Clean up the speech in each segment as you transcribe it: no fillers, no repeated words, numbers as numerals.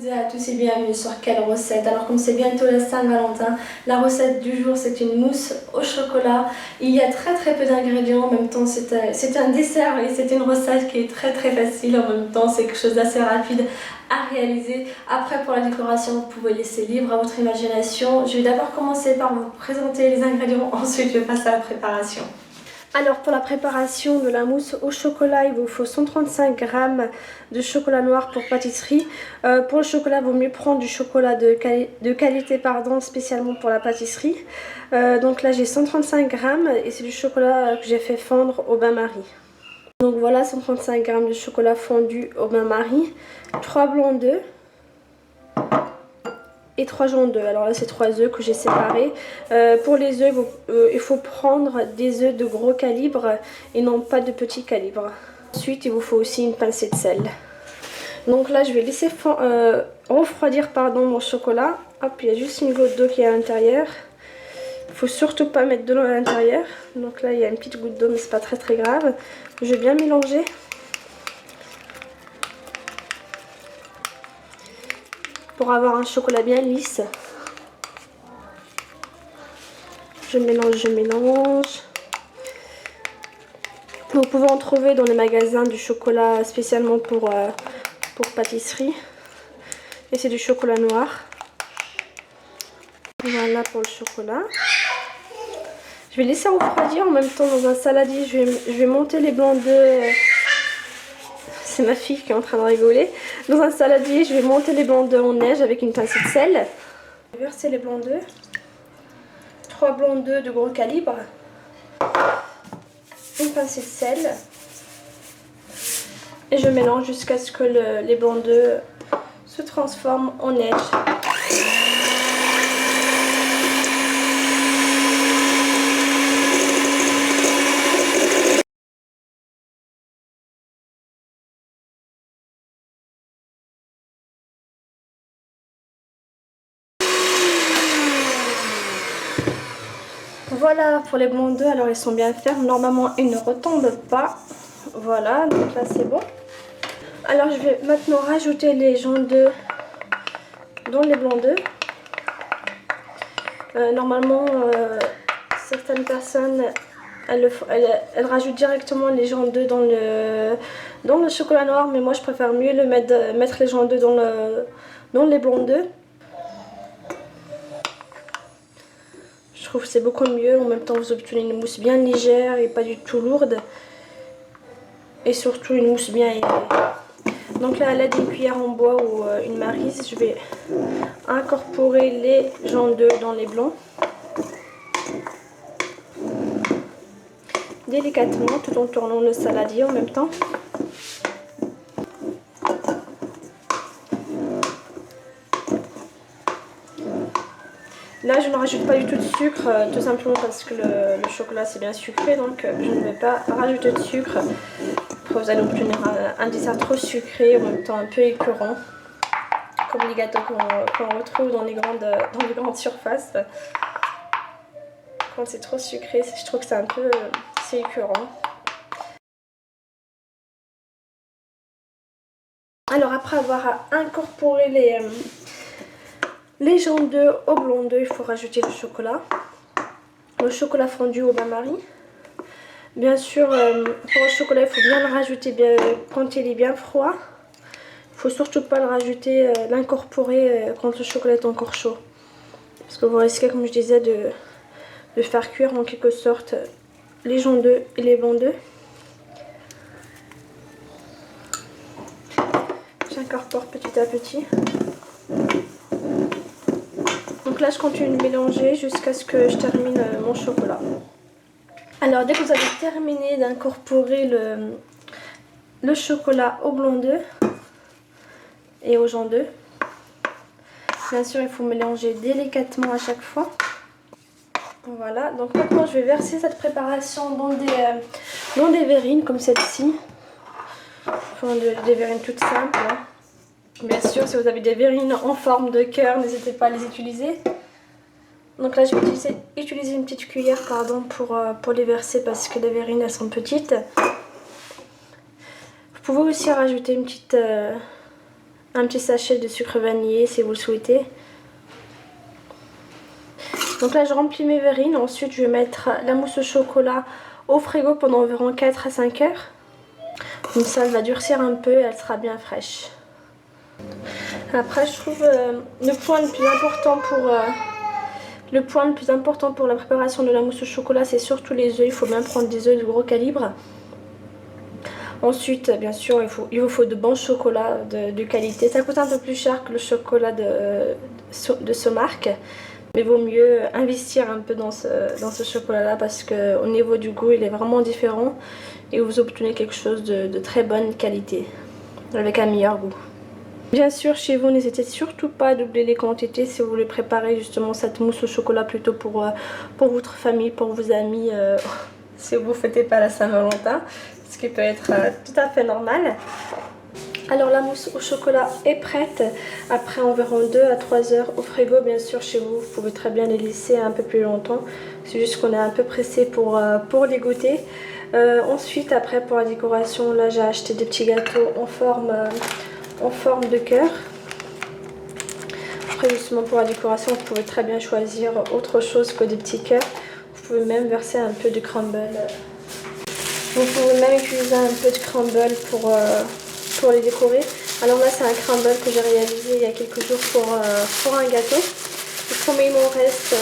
toutes et à tous et bienvenue sur Quelle Recette. Alors comme c'est bientôt la Saint-Valentin, la recette du jour c'est une mousse au chocolat. Il y a très peu d'ingrédients, en même temps c'est un dessert et c'est une recette qui est très facile, en même temps c'est quelque chose d'assez rapide à réaliser. Après pour la décoration vous pouvez laisser libre à votre imagination. Je vais d'abord commencer par vous présenter les ingrédients, ensuite je passe à la préparation. Alors pour la préparation de la mousse au chocolat, il vous faut 135 g de chocolat noir pour pâtisserie. Pour le chocolat, il vaut mieux prendre du chocolat de qualité, spécialement pour la pâtisserie. Donc là j'ai 135 g et c'est du chocolat que j'ai fait fondre au bain-marie. Donc voilà, 135 g de chocolat fondu au bain-marie, 3 blancs d'œufs et 3 jaunes d'œufs. Alors là c'est 3 œufs que j'ai séparés. Pour les œufs il faut prendre des œufs de gros calibre et non pas de petit calibre. Ensuite il vous faut aussi une pincée de sel. Donc là je vais laisser refroidir mon chocolat. Hop, il y a juste une goutte d'eau qui est à l'intérieur. Il faut surtout pas mettre de l'eau à l'intérieur. Donc là il y a une petite goutte d'eau mais c'est pas très grave. Je vais bien mélanger. Pour avoir un chocolat bien lisse. Je mélange. Vous pouvez en trouver dans les magasins du chocolat spécialement pour pâtisserie. Et c'est du chocolat noir. Voilà pour le chocolat. Je vais laisser refroidir en même temps dans un saladier. Je vais monter les blancs d'œufs. C'est ma fille qui est en train de rigoler. Dans un saladier, je vais monter les blancs d'œufs en neige avec une pincée de sel. Je vais verser les blancs d'œufs. 3 blancs d'œufs de gros calibre. Une pincée de sel. Et je mélange jusqu'à ce que les blancs d'œufs se transforment en neige. Voilà pour les blancs d'œufs, alors ils sont bien fermes, normalement ils ne retombent pas. Voilà, donc là c'est bon. Alors je vais maintenant rajouter les jaunes d'œufs dans les blancs d'œufs. Normalement certaines personnes elles rajoutent directement les jaunes d'œufs dans le chocolat noir, mais moi je préfère mieux mettre les jaunes d'œufs dans les blancs d'œufs. Je trouve que c'est beaucoup mieux, en même temps vous obtenez une mousse bien légère et pas du tout lourde. Et surtout une mousse bien épais. Donc là à l'aide d'une cuillère en bois ou une maryse, je vais incorporer les jaunes d'œufs dans les blancs. Délicatement tout en tournant le saladier en même temps. Là je ne rajoute pas du tout de sucre, tout simplement parce que le chocolat c'est bien sucré, donc je ne vais pas rajouter de sucre. Après vous allez obtenir un dessert trop sucré, en même temps un peu écœurant, comme les gâteaux qu'on retrouve dans les grandes surfaces. Quand c'est trop sucré, je trouve que c'est écœurant. Alors après avoir incorporé les jaunes d'œufs au blanc d'œufs, il faut rajouter le chocolat fondu au bain-marie. Bien sûr, pour le chocolat, il faut bien le rajouter quand il est bien froid. Il ne faut surtout pas l'incorporer quand le chocolat est encore chaud. Parce que vous risquez, comme je disais, de faire cuire en quelque sorte les jaunes d'œufs et les blancs d'œufs. J'incorpore petit à petit. Donc là je continue de mélanger jusqu'à ce que je termine mon chocolat. Alors dès que vous avez terminé d'incorporer le chocolat au blanc d'œuf et aux jaunes d'œuf, bien sûr il faut mélanger délicatement à chaque fois. Voilà, donc maintenant je vais verser cette préparation dans des verrines comme celle-ci. Enfin, des verrines toutes simples. Hein. Bien sûr, si vous avez des verrines en forme de cœur, n'hésitez pas à les utiliser. Donc là, je vais utiliser une petite cuillère pour les verser parce que les verrines, elles sont petites. Vous pouvez aussi rajouter une petite un petit sachet de sucre vanillé si vous le souhaitez. Donc là je remplis mes verrines, ensuite je vais mettre la mousse au chocolat au frigo pendant environ 4 à 5 heures. Comme ça elle va durcir un peu et elle sera bien fraîche. Après je trouve le point le plus important pour la préparation de la mousse au chocolat, c'est surtout les œufs. Il faut bien prendre des œufs de gros calibre. Ensuite, bien sûr, il vous faut de bons chocolats de qualité. Ça coûte un peu plus cher que le chocolat de Somark. Mais il vaut mieux investir un peu dans ce chocolat-là parce qu'au niveau du goût, il est vraiment différent. Et vous obtenez quelque chose de très bonne qualité, avec un meilleur goût. Bien sûr, chez vous, n'hésitez surtout pas à doubler les quantités si vous voulez préparer justement cette mousse au chocolat plutôt pour votre famille, pour vos amis, si vous ne fêtez pas la Saint-Valentin, ce qui peut être tout à fait normal. Alors la mousse au chocolat est prête après environ 2 à 3 heures au frigo. Bien sûr, chez vous, vous pouvez très bien les laisser un peu plus longtemps. C'est juste qu'on est un peu pressé pour les goûter. Ensuite, après pour la décoration, là j'ai acheté des petits gâteaux en forme de cœur. Après justement pour la décoration, vous pouvez très bien choisir autre chose que des petits cœurs. Vous pouvez même verser un peu de crumble. Vous pouvez même utiliser un peu de crumble pour les décorer. Alors là c'est un crumble que j'ai réalisé il y a quelques jours pour un gâteau. Et comme il m'en reste,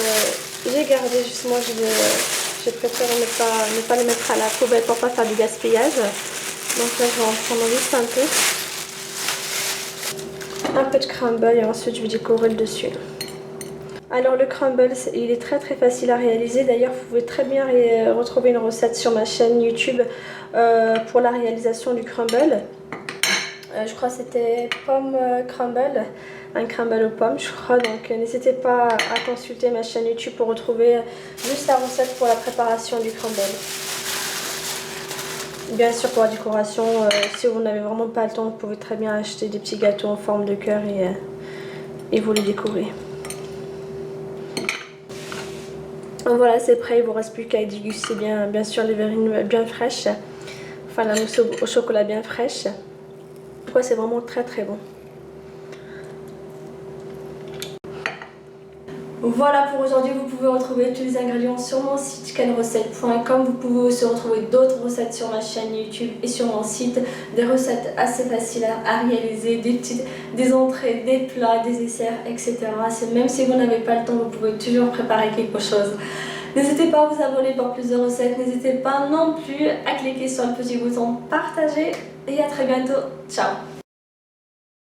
j'ai gardé justement, j'ai préféré ne pas le mettre à la poubelle pour ne pas faire du gaspillage. Donc là je vais en prendre juste un peu de crumble et ensuite je vais décorer le dessus. Alors le crumble, il est très facile à réaliser. D'ailleurs vous pouvez très bien retrouver une recette sur ma chaîne YouTube pour la réalisation du crumble. Je crois que c'était pomme crumble, un crumble aux pommes je crois. Donc n'hésitez pas à consulter ma chaîne YouTube pour retrouver juste la recette pour la préparation du crumble. Bien sûr pour la décoration, si vous n'avez vraiment pas le temps, vous pouvez très bien acheter des petits gâteaux en forme de cœur et vous les décorez. Voilà, c'est prêt, il ne vous reste plus qu'à déguster bien sûr les verrines bien fraîches, enfin la mousse au chocolat bien fraîche. C'est vraiment très bon. Voilà pour aujourd'hui, vous pouvez retrouver tous les ingrédients sur mon site canrecette.com. Vous pouvez aussi retrouver d'autres recettes sur ma chaîne YouTube et sur mon site. Des recettes assez faciles à réaliser, des entrées, des plats, des desserts, etc. Même si vous n'avez pas le temps, vous pouvez toujours préparer quelque chose. N'hésitez pas à vous abonner pour plus de recettes. N'hésitez pas non plus à cliquer sur le petit bouton partager. Et à très bientôt. Ciao.